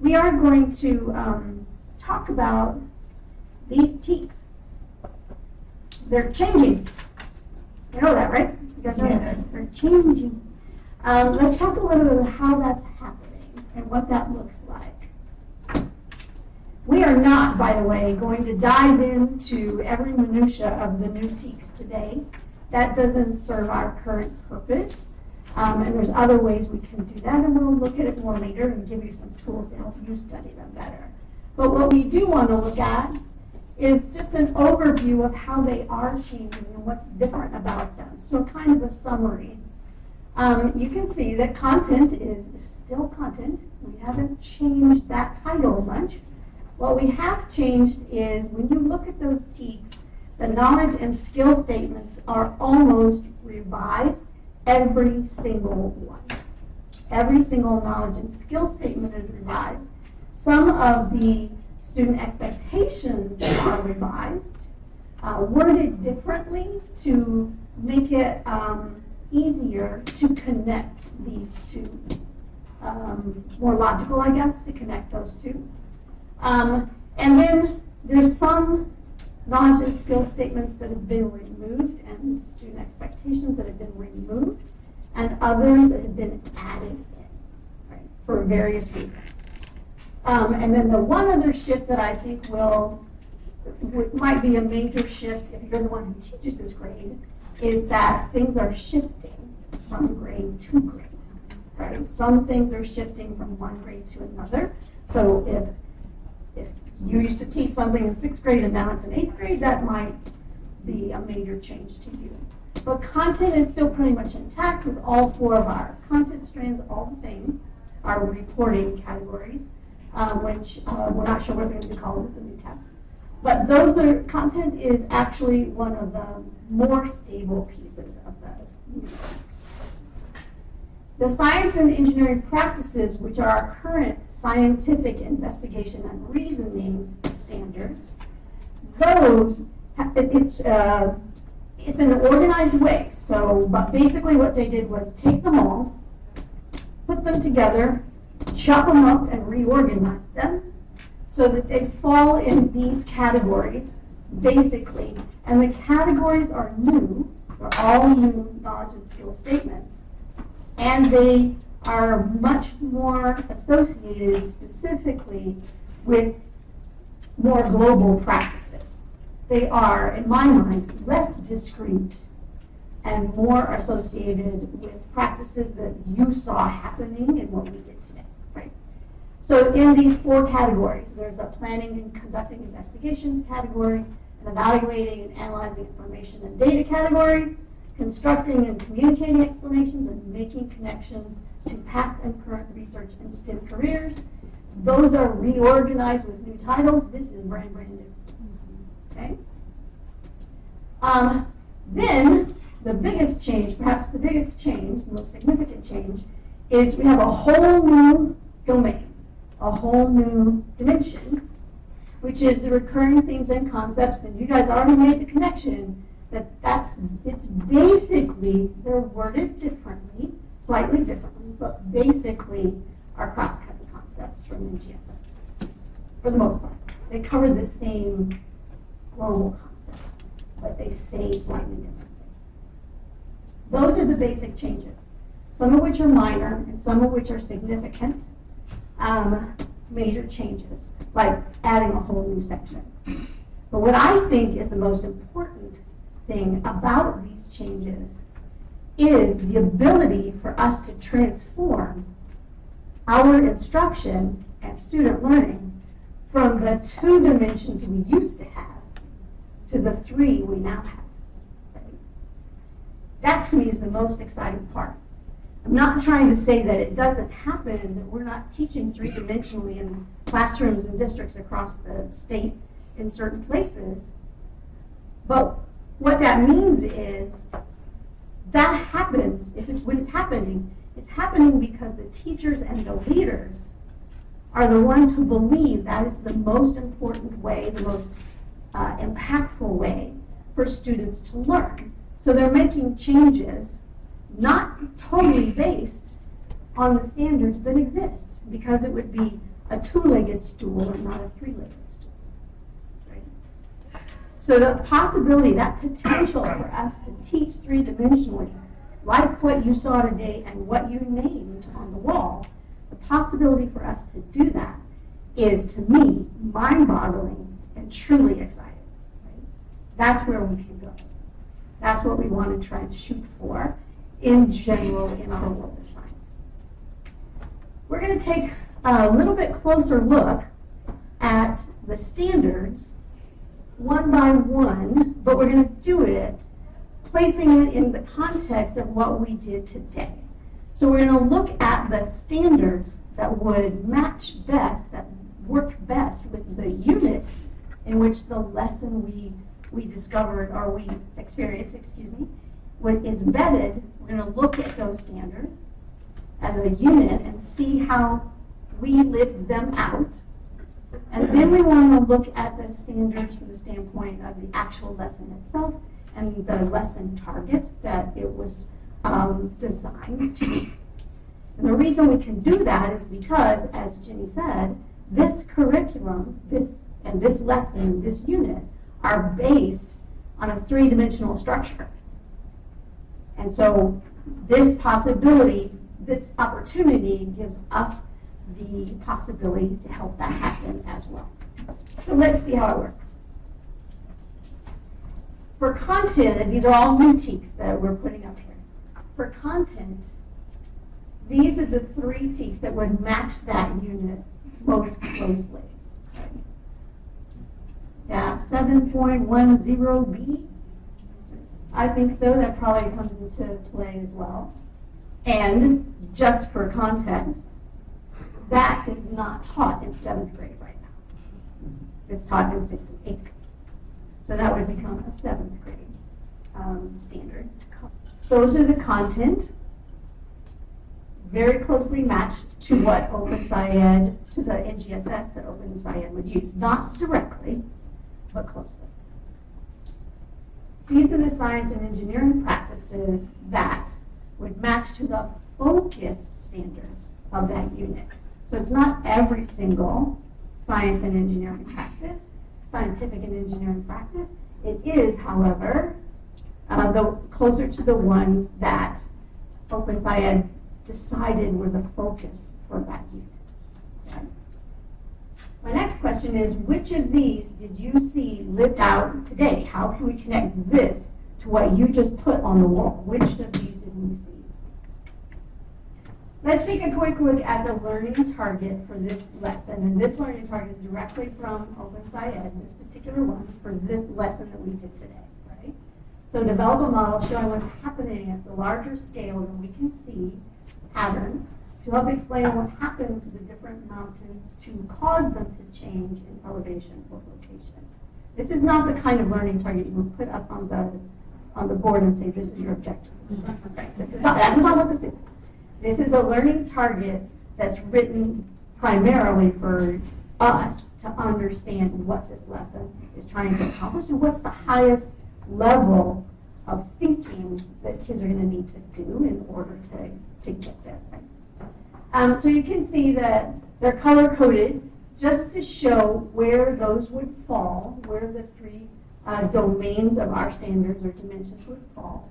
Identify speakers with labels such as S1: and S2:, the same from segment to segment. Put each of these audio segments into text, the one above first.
S1: we are going to talk about these TxCSI. They're changing. You know that, right? You guys know that. They're changing. Let's talk a little bit about how that's happening and what that looks like. We are not, by the way, going to dive into every minutia of the new TxCSI today. That doesn't serve our current purpose. And there's other ways we can do that, and we'll look at it more later and give you some tools to help you study them better. But what we do want to look at is just an overview of how they are changing and what's different about them. So kind of a summary. You can see that content is still content. We haven't changed that title much. What we have changed is when you look at those TxCSI, the knowledge and skill statements are almost revised, every single one. Every single knowledge and skill statement is revised. Some of the student expectations are revised, worded differently to make it easier to connect these two. More logical, I guess, to connect those two. And then there's some knowledge and skill statements that have been removed and student expectations that have been removed, and others that have been added in, right, for various reasons. And then the one other shift that I think might be a major shift if you're the one who teaches this grade is that things are shifting from grade to grade, right? Some things are shifting from one grade to another. So if you used to teach something in 6th grade and now it's in 8th grade, that might be a major change to you. But content is still pretty much intact with all 4 of our content strands all the same, our reporting categories, which we're not sure what they're going to be called with the new tab. But content is actually one of the more stable pieces of the new TxCSI. The science and engineering practices, which are our current scientific investigation and reasoning standards, it's in an organized way. So, but basically what they did was take them all, put them together, chop them up, and reorganize them so that they fall in these categories, basically. And the categories are new. They're all new knowledge and skill statements. And they are much more associated specifically with more global practices. They are, in my mind, less discrete and more associated with practices that you saw happening in what we did today, right? So in these 4 categories, there's a planning and conducting investigations category, an evaluating and analyzing information and data category, constructing and communicating explanations and making connections to past and current research and STEM careers. Those are reorganized with new titles. This is brand new. Okay? Then the biggest change, perhaps the biggest change, the most significant change, is we have a whole new domain, a whole new dimension, which is the recurring themes and concepts. And you guys already made the connection it's basically, they're worded differently, slightly differently, but basically are cross-cutting concepts from NGSS, for the most part. They cover the same global concepts, but they say slightly different things. Those are the basic changes, some of which are minor and some of which are significant major changes, like adding a whole new section. But what I think is the most important thing about these changes is the ability for us to transform our instruction and student learning from the 2 dimensions we used to have to the 3 we now have. Right? That to me is the most exciting part. I'm not trying to say that it doesn't happen, that we're not teaching 3-dimensionally in classrooms and districts across the state in certain places, but what that means is that happens, when it's happening because the teachers and the leaders are the ones who believe that is the most important way, the most impactful way for students to learn. So they're making changes not totally based on the standards that exist, because it would be a two-legged stool and not a three-legged stool. Right? So the possibility, that potential for us to teach three-dimensionally, like what you saw today and what you named on the wall, the possibility for us to do that is, to me, mind-boggling and truly exciting. Right? That's where we can go. That's what we want to try and shoot for in general in our world of science. We're going to take a little bit closer look at the standards one by one, but we're going to do it placing it in the context of what we did today. So we're going to look at the standards that would match best, that work best with the unit in which the lesson we discovered or we experienced, is embedded. We're going to look at those standards as a unit and see how we lived them out. And then we want to look at the standards from the standpoint of the actual lesson itself and the lesson targets that it was designed to be. And the reason we can do that is because, as Ginny said, this curriculum, this lesson, this unit, are based on a three-dimensional structure. And so this possibility, this opportunity gives us the possibility to help that happen as well. So let's see how it works. For content, and these are all new TxCSI that we're putting up here. For content, these are the three TxCSI that would match that unit most closely. Yeah, 7.10B. I think so. That probably comes into play as well. And just for context, that is not taught in 7th grade right now. It's taught in 6th and 8th grade. So that would become a 7th grade standard. Those are the content, very closely matched to what OpenSciEd, to the NGSS that OpenSciEd would use. Not directly, but closely. These are the science and engineering practices that would match to the focus standards of that unit. So it's not every single science and engineering practice, scientific and engineering practice. It is, however, closer to the ones that OpenSciEd decided were the focus for that unit. Okay. My next question is, which of these did you see lived out today? How can we connect this to what you just put on the wall? Which of these did we see? Let's take a quick look at the learning target for this lesson. And this learning target is directly from OpenSciEd, this particular one, for this lesson that we did today, right? So develop a model showing what's happening at the larger scale than we can see, patterns, to help explain what happened to the different mountains to cause them to change in elevation or location. This is not the kind of learning target you would put up on the board and say, this is your objective. Right? That's not what this is. This is a learning target that's written primarily for us to understand what this lesson is trying to accomplish and what's the highest level of thinking that kids are going to need to do in order to get there. Right? So you can see that they're color-coded just to show where those would fall, where the three domains of our standards or dimensions would fall.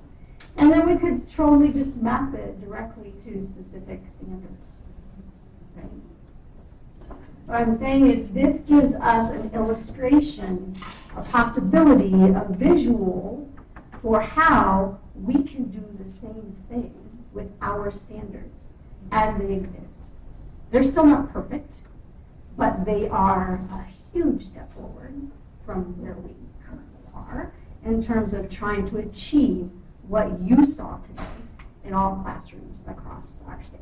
S1: And then we could totally just map it directly to specific standards. Right? What I'm saying is this gives us an illustration, a possibility, a visual for how we can do the same thing with our standards as they exist. They're still not perfect, but they are a huge step forward from where we currently are in terms of trying to achieve what you saw today in all classrooms across our state.